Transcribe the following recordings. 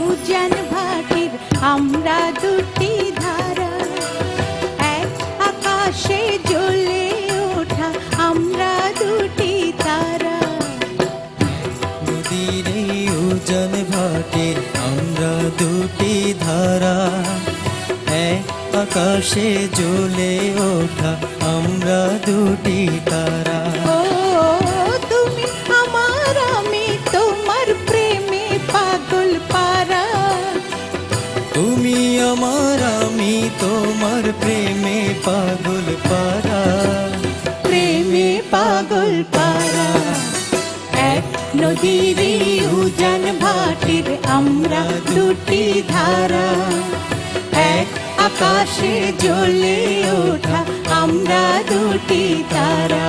উজান ভাটির আমরা দুটি ধারা, এক আকাশে জ্বলে ওঠা আমরা দুটি তারা। নদীর এই উজান ভাটির আমরা দুটি ধারা, এক আকাশে জ্বলে ওঠা আমরা দুটি তারা। ও তুমি আমার, আমি তোমার প্রেমে পাগল পারা। তুমি আমার, আমি তোমার প্রেমে পাগল পারা। প্রেমে পাগল পারা। এক নদীর উজান ভাটির আমরা দুটি ধারা, এক আকাশে জ্বলে ওঠা আমরা দুটি তারা।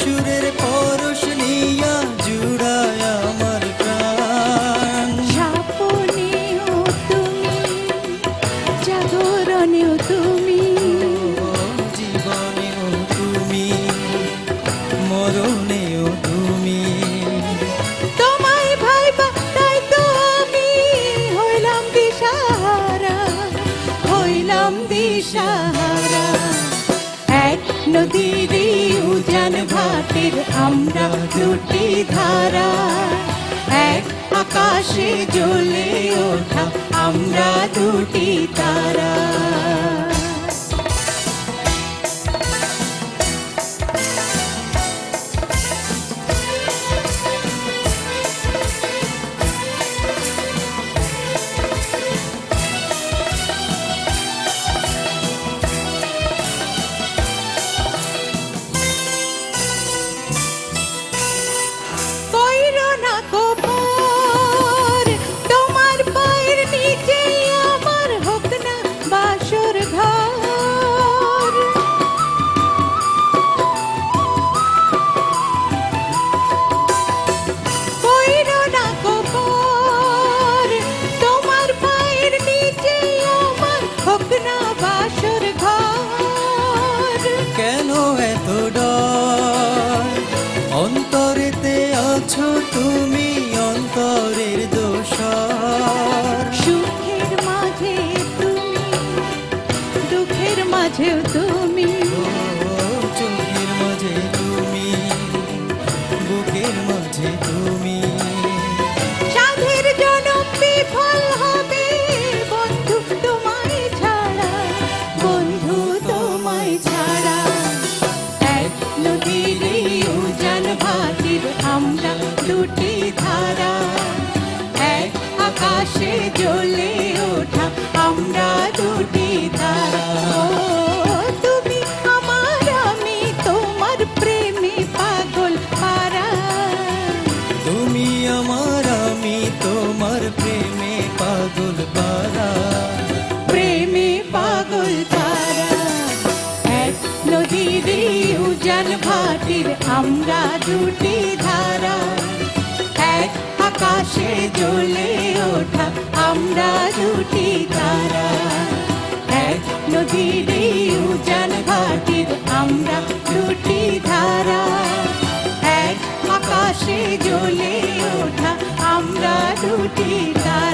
সুরের পরশ নিয়া জুড়ায় আমার প্রাণ। স্বপ্নেও তুমি, জাগরণেও তুমি, জীবনেও তুমি, মরণেও তুমি। তোমায় ভাইবা তাই তো আমি হইলাম দিশাহারা, হইলাম দিশাহারা। এক নদীর উজান ভাটির আমরা দুটি ধারা, এক আকাশে জ্বলে ওঠা আমরা দুটি তারা। কেন এত ডর? অন্তরেতে আছো তুমি, অন্তরের দোষর। সুখের মাঝে তুমি, দুঃখের মাঝেও তুমি, চোখের মাঝে তুমি, বুকের মাঝে তুমি। সাধের জনম বিফল হবে বন্ধু তোমায় ছাড়া, বন্ধু তোমায় ছাড়া। এক নদীর উজান ভাটির আমরা দুটি ধারা, এক আকাশে জ্বলে ওঠা আমরা দুটি তারা। ও তুমি আমার, আমি তোমার প্রেমে পাগল পারা। তুমি আমার, আমি তোমার প্রেমে পাগল পারা। প্রেমে পাগল পারা। এক নদীর উজান ভাটির আমরা দুটি ধারা, এক আকাশে জ্বলে ওঠা আমরা দুটি তারা। এক নদীর উজান ভাটির আমরা দুটি ধারা, এক আকাশে জ্বলে ওঠা আমরা দুটি তারা।